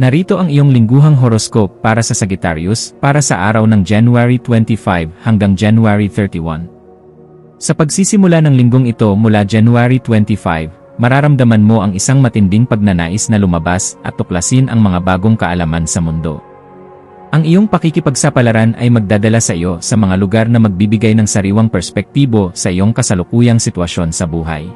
Narito ang iyong lingguhang horoscope para sa Sagittarius para sa araw ng January 25 hanggang January 31. Sa pagsisimula ng linggong ito mula January 25, mararamdaman mo ang isang matinding pagnanais na lumabas at tuklasin ang mga bagong kaalaman sa mundo. Ang iyong pakikipagsapalaran ay magdadala sa iyo sa mga lugar na magbibigay ng sariwang perspektibo sa iyong kasalukuyang sitwasyon sa buhay.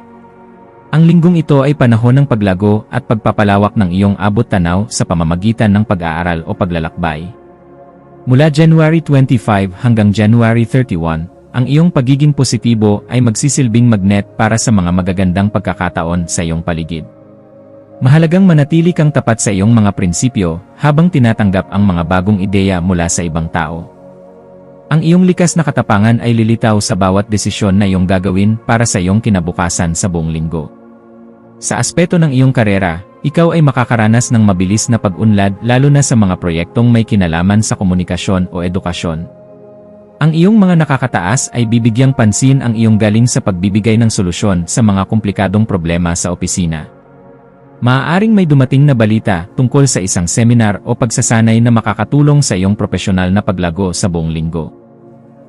Ang linggong ito ay panahon ng paglago at pagpapalawak ng iyong abot-tanaw sa pamamagitan ng pag-aaral o paglalakbay. Mula January 25 hanggang January 31, ang iyong pagiging positibo ay magsisilbing magnet para sa mga magagandang pagkakataon sa iyong paligid. Mahalagang manatili kang tapat sa iyong mga prinsipyo habang tinatanggap ang mga bagong ideya mula sa ibang tao. Ang iyong likas na katapangan ay lilitaw sa bawat desisyon na iyong gagawin para sa iyong kinabukasan sa buong linggo. Sa aspeto ng iyong karera, ikaw ay makakaranas ng mabilis na pag-unlad lalo na sa mga proyektong may kinalaman sa komunikasyon o edukasyon. Ang iyong mga nakakataas ay bibigyang pansin ang iyong galing sa pagbibigay ng solusyon sa mga komplikadong problema sa opisina. Maaaring may dumating na balita tungkol sa isang seminar o pagsasanay na makakatulong sa iyong propesyonal na paglago sa buong linggo.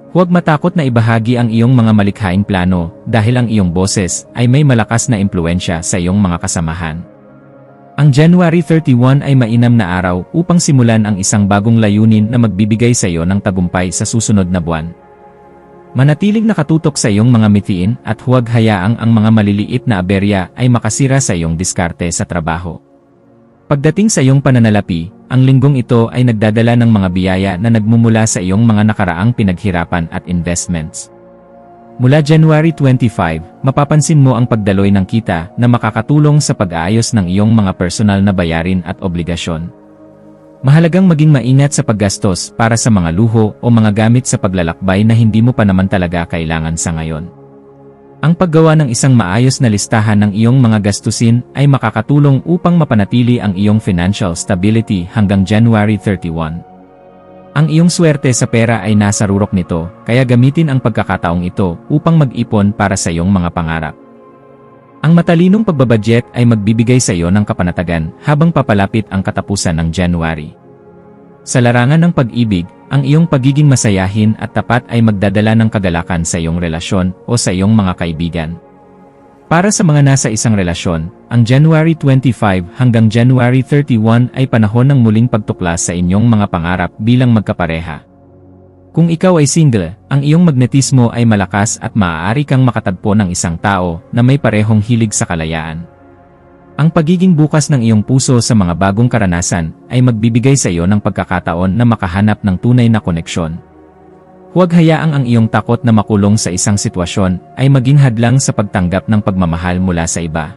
Huwag matakot na ibahagi ang iyong mga malikhaing plano dahil ang iyong boses ay may malakas na impluensya sa iyong mga kasamahan. Ang January 31 ay mainam na araw upang simulan ang isang bagong layunin na magbibigay sa iyo ng tagumpay sa susunod na buwan. Manatiling nakatutok sa iyong mga mithiin at huwag hayaang ang mga maliliit na aberya ay makasira sa iyong diskarte sa trabaho. Pagdating sa iyong pananalapi, ang linggong ito ay nagdadala ng mga biyaya na nagmumula sa iyong mga nakaraang pinaghirapan at investments. Mula January 25, mapapansin mo ang pagdaloy ng kita na makakatulong sa pag-aayos ng iyong mga personal na bayarin at obligasyon. Mahalagang maging maingat sa paggastos para sa mga luho o mga gamit sa paglalakbay na hindi mo pa naman talaga kailangan sa ngayon. Ang paggawa ng isang maayos na listahan ng iyong mga gastusin ay makakatulong upang mapanatili ang iyong financial stability hanggang January 31. Ang iyong swerte sa pera ay nasa rurok nito, kaya gamitin ang pagkakataong ito upang mag-ipon para sa iyong mga pangarap. Ang matalinong pagbabudget ay magbibigay sa iyo ng kapanatagan habang papalapit ang katapusan ng January. Sa larangan ng pag-ibig, ang iyong pagiging masayahin at tapat ay magdadala ng kagalakan sa iyong relasyon o sa iyong mga kaibigan. Para sa mga nasa isang relasyon, ang January 25 hanggang January 31 ay panahon ng muling pagtuklas sa inyong mga pangarap bilang magkapareha. Kung ikaw ay single, ang iyong magnetismo ay malakas at maaari kang makatagpo ng isang tao na may parehong hilig sa kalayaan. Ang pagiging bukas ng iyong puso sa mga bagong karanasan ay magbibigay sa iyo ng pagkakataon na makahanap ng tunay na koneksyon. Huwag hayaang ang iyong takot na makulong sa isang sitwasyon ay maging hadlang sa pagtanggap ng pagmamahal mula sa iba.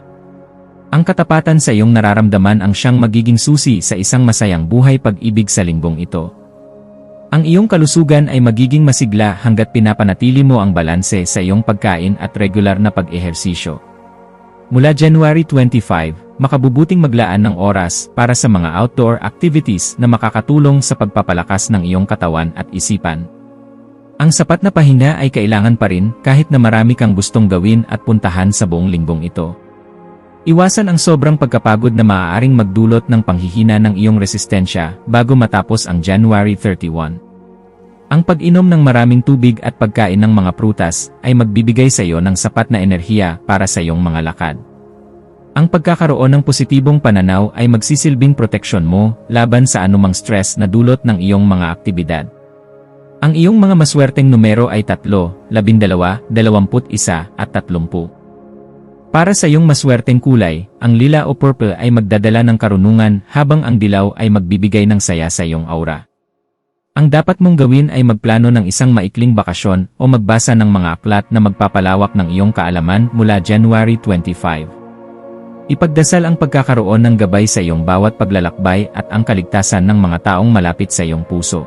Ang katapatan sa iyong nararamdaman ang siyang magiging susi sa isang masayang buhay pag-ibig sa linggong ito. Ang iyong kalusugan ay magiging masigla hanggat pinapanatili mo ang balanse sa iyong pagkain at regular na pag-ehersisyo. Mula January 25, makabubuting maglaan ng oras para sa mga outdoor activities na makakatulong sa pagpapalakas ng iyong katawan at isipan. Ang sapat na pahinga ay kailangan pa rin kahit na marami kang gustong gawin at puntahan sa buong linggong ito. Iwasan ang sobrang pagkapagod na maaaring magdulot ng panghihina ng iyong resistensya bago matapos ang January 31. Ang pag-inom ng maraming tubig at pagkain ng mga prutas ay magbibigay sa iyo ng sapat na enerhiya para sa iyong mga lakad. Ang pagkakaroon ng positibong pananaw ay magsisilbing proteksyon mo laban sa anumang stress na dulot ng iyong mga aktibidad. Ang iyong mga maswerteng numero ay 3, 12, 21 at 30. Para sa iyong maswerteng kulay, ang lila o purple ay magdadala ng karunungan habang ang dilaw ay magbibigay ng saya sa iyong aura. Ang dapat mong gawin ay magplano ng isang maikling bakasyon o magbasa ng mga aklat na magpapalawak ng iyong kaalaman mula January 25. Ipagdasal ang pagkakaroon ng gabay sa iyong bawat paglalakbay at ang kaligtasan ng mga taong malapit sa iyong puso.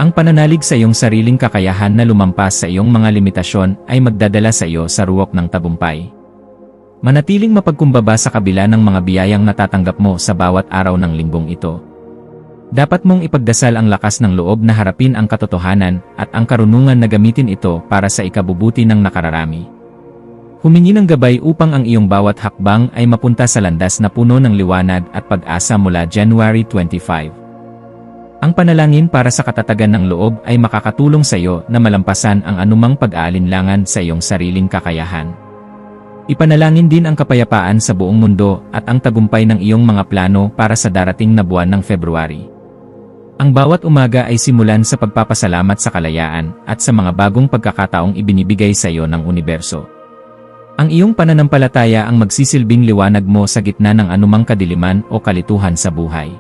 Ang pananalig sa iyong sariling kakayahan na lumampas sa iyong mga limitasyon ay magdadala sa iyo sa ruwok ng tagumpay. Manatiling mapagkumbaba sa kabila ng mga biyayang natatanggap mo sa bawat araw ng linggong ito. Dapat mong ipagdasal ang lakas ng loob na harapin ang katotohanan at ang karunungan na gamitin ito para sa ikabubuti ng nakararami. Humingi ng gabay upang ang iyong bawat hakbang ay mapunta sa landas na puno ng liwanag at pag-asa mula January 25. Ang panalangin para sa katatagan ng loob ay makakatulong sa iyo na malampasan ang anumang pag-aalinlangan sa iyong sariling kakayahan. Ipanalangin din ang kapayapaan sa buong mundo at ang tagumpay ng iyong mga plano para sa darating na buwan ng February. Ang bawat umaga ay simulan sa pagpapasalamat sa kalayaan at sa mga bagong pagkakataong ibinibigay sa iyo ng universo. Ang iyong pananampalataya ang magsisilbing liwanag mo sa gitna ng anumang kadiliman o kalituhan sa buhay.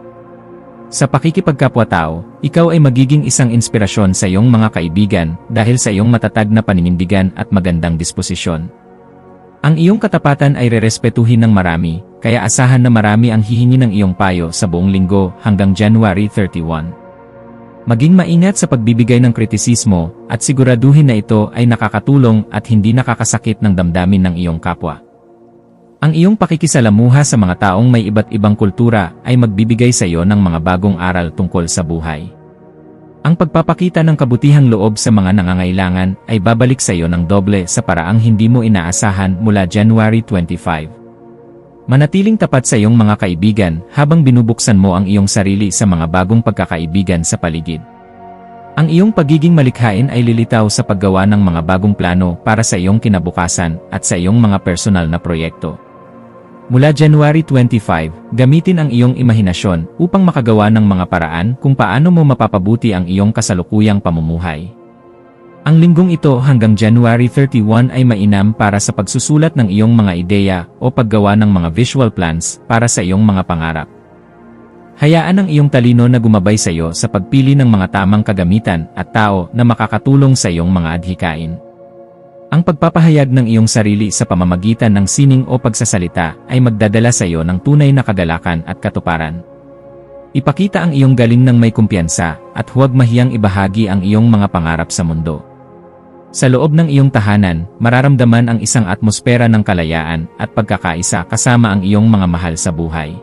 Sa pakikipagkapwa-tao, ikaw ay magiging isang inspirasyon sa iyong mga kaibigan dahil sa iyong matatag na paninindigan at magandang disposisyon. Ang iyong katapatan ay rerespetuhin ng marami, kaya asahan na marami ang hihingi ng iyong payo sa buong linggo hanggang January 31. Maging maingat sa pagbibigay ng kritisismo at siguraduhin na ito ay nakakatulong at hindi nakakasakit ng damdamin ng iyong kapwa. Ang iyong pakikisalamuha sa mga taong may iba't ibang kultura ay magbibigay sa iyo ng mga bagong aral tungkol sa buhay. Ang pagpapakita ng kabutihang loob sa mga nangangailangan ay babalik sa iyo ng doble sa paraang hindi mo inaasahan mula January 25. Manatiling tapat sa iyong mga kaibigan habang binubuksan mo ang iyong sarili sa mga bagong pagkakaibigan sa paligid. Ang iyong pagiging malikhain ay lilitaw sa paggawa ng mga bagong plano para sa iyong kinabukasan at sa iyong mga personal na proyekto. Mula January 25, gamitin ang iyong imahinasyon upang makagawa ng mga paraan kung paano mo mapapabuti ang iyong kasalukuyang pamumuhay. Ang linggong ito hanggang January 31 ay mainam para sa pagsusulat ng iyong mga ideya o paggawa ng mga visual plans para sa iyong mga pangarap. Hayaan ang iyong talino na gumabay sa iyo sa pagpili ng mga tamang kagamitan at tao na makakatulong sa iyong mga adhikain. Ang pagpapahayag ng iyong sarili sa pamamagitan ng sining o pagsasalita ay magdadala sa iyo ng tunay na kagalakan at katuparan. Ipakita ang iyong galing ng may kumpiyansa at huwag mahiyang ibahagi ang iyong mga pangarap sa mundo. Sa loob ng iyong tahanan, mararamdaman ang isang atmosfera ng kalayaan at pagkakaisa kasama ang iyong mga mahal sa buhay.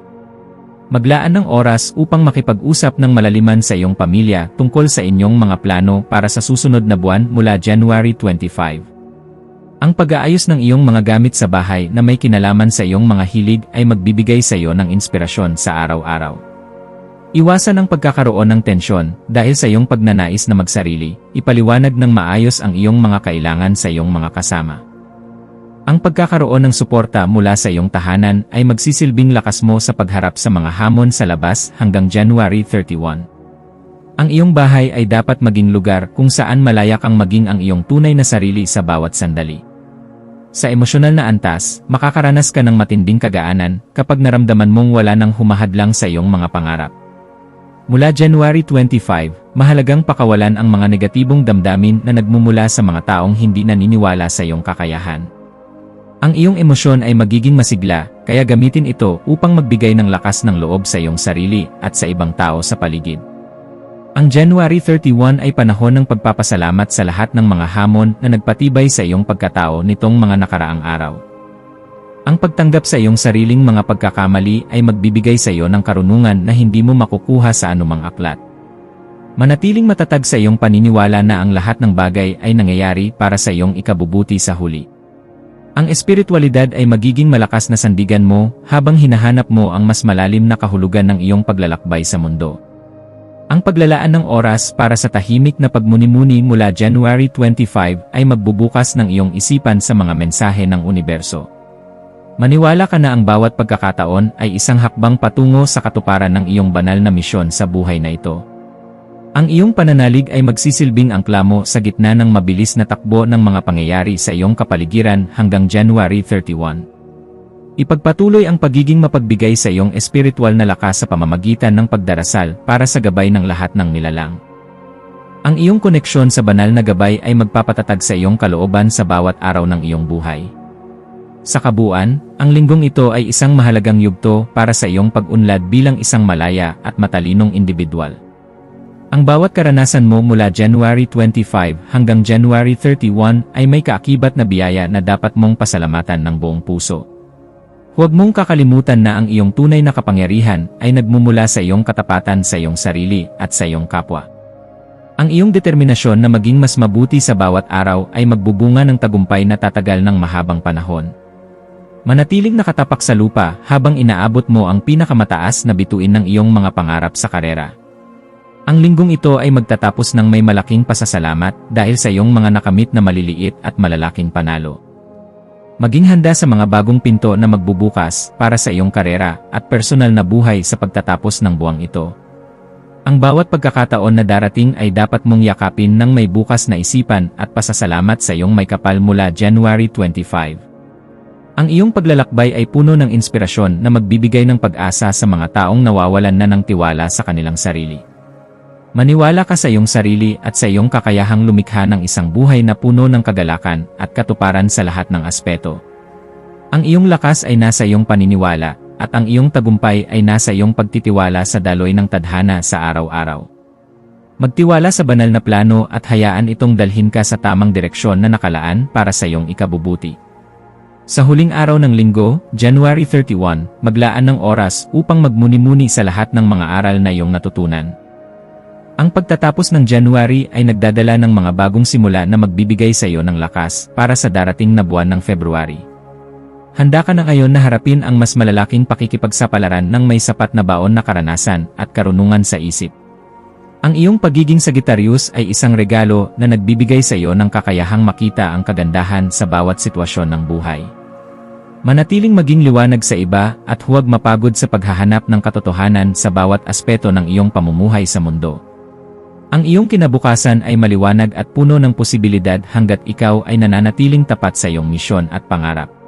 Maglaan ng oras upang makipag-usap ng malaliman sa iyong pamilya tungkol sa inyong mga plano para sa susunod na buwan mula January 25. Ang pag-aayos ng iyong mga gamit sa bahay na may kinalaman sa iyong mga hilig ay magbibigay sa iyo ng inspirasyon sa araw-araw. Iwasan ang pagkakaroon ng tensyon dahil sa iyong pagnanais na magsarili, ipaliwanag ng maayos ang iyong mga kailangan sa iyong mga kasama. Ang pagkakaroon ng suporta mula sa iyong tahanan ay magsisilbing lakas mo sa pagharap sa mga hamon sa labas hanggang January 31. Ang iyong bahay ay dapat maging lugar kung saan malaya kang maging ang iyong tunay na sarili sa bawat sandali. Sa emosyonal na antas, makakaranas ka ng matinding kagaanan kapag naramdaman mong wala nang humahadlang sa iyong mga pangarap. Mula January 25, mahalagang pakawalan ang mga negatibong damdamin na nagmumula sa mga taong hindi naniniwala sa iyong kakayahan. Ang iyong emosyon ay magiging masigla, kaya gamitin ito upang magbigay ng lakas ng loob sa iyong sarili at sa ibang tao sa paligid. Ang January 31 ay panahon ng pagpapasalamat sa lahat ng mga hamon na nagpatibay sa iyong pagkatao nitong mga nakaraang araw. Ang pagtanggap sa iyong sariling mga pagkakamali ay magbibigay sa iyo ng karunungan na hindi mo makukuha sa anumang aklat. Manatiling matatag sa iyong paniniwala na ang lahat ng bagay ay nangyayari para sa iyong ikabubuti sa huli. Ang espiritualidad ay magiging malakas na sandigan mo habang hinahanap mo ang mas malalim na kahulugan ng iyong paglalakbay sa mundo. Ang paglalaan ng oras para sa tahimik na pagmuni-muni mula January 25 ay magbubukas ng iyong isipan sa mga mensahe ng universo. Maniwala ka na ang bawat pagkakataon ay isang hakbang patungo sa katuparan ng iyong banal na misyon sa buhay na ito. Ang iyong pananalig ay magsisilbing angkla mo sa gitna ng mabilis na takbo ng mga pangyayari sa iyong kapaligiran hanggang January 31. Ipagpatuloy ang pagiging mapagbigay sa iyong espiritual na lakas sa pamamagitan ng pagdarasal para sa gabay ng lahat ng nilalang. Ang iyong koneksyon sa banal na gabay ay magpapatatag sa iyong kalooban sa bawat araw ng iyong buhay. Sa kabuuan, ang linggong ito ay isang mahalagang yugto para sa iyong pag-unlad bilang isang malaya at matalinong individual. Ang bawat karanasan mo mula January 25 hanggang January 31 ay may kaakibat na biyaya na dapat mong pasalamatan ng buong puso. Huwag mong kakalimutan na ang iyong tunay na kapangyarihan ay nagmumula sa iyong katapatan sa iyong sarili at sa iyong kapwa. Ang iyong determinasyon na maging mas mabuti sa bawat araw ay magbubunga ng tagumpay na tatagal ng mahabang panahon. Manatiling nakatapak sa lupa habang inaabot mo ang pinakamataas na bituin ng iyong mga pangarap sa karera. Ang linggong ito ay magtatapos ng may malaking pasasalamat dahil sa iyong mga nakamit na maliliit at malalaking panalo. Maging handa sa mga bagong pinto na magbubukas para sa iyong karera at personal na buhay sa pagtatapos ng buwang ito. Ang bawat pagkakataon na darating ay dapat mong yakapin ng may bukas na isipan at pasasalamat sa iyong may kapal mula January 25. Ang iyong paglalakbay ay puno ng inspirasyon na magbibigay ng pag-asa sa mga taong nawawalan na ng tiwala sa kanilang sarili. Maniwala ka sa iyong sarili at sa iyong kakayahang lumikha ng isang buhay na puno ng kagalakan at katuparan sa lahat ng aspeto. Ang iyong lakas ay nasa iyong paniniwala, at ang iyong tagumpay ay nasa iyong pagtitiwala sa daloy ng tadhana sa araw-araw. Magtiwala sa banal na plano at hayaan itong dalhin ka sa tamang direksyon na nakalaan para sa iyong ikabubuti. Sa huling araw ng linggo, January 31, maglaan ng oras upang magmuni-muni sa lahat ng mga aral na iyong natutunan. Ang pagtatapos ng January ay nagdadala ng mga bagong simula na magbibigay sa iyo ng lakas para sa darating na buwan ng February. Handa ka na ngayon na harapin ang mas malalaking pakikipagsapalaran ng may sapat na baon na karanasan at karunungan sa isip. Ang iyong pagiging Sagittarius ay isang regalo na nagbibigay sa iyo ng kakayahang makita ang kagandahan sa bawat sitwasyon ng buhay. Manatiling maging liwanag sa iba at huwag mapagod sa paghahanap ng katotohanan sa bawat aspeto ng iyong pamumuhay sa mundo. Ang iyong kinabukasan ay maliwanag at puno ng posibilidad hanggat ikaw ay nananatiling tapat sa iyong misyon at pangarap.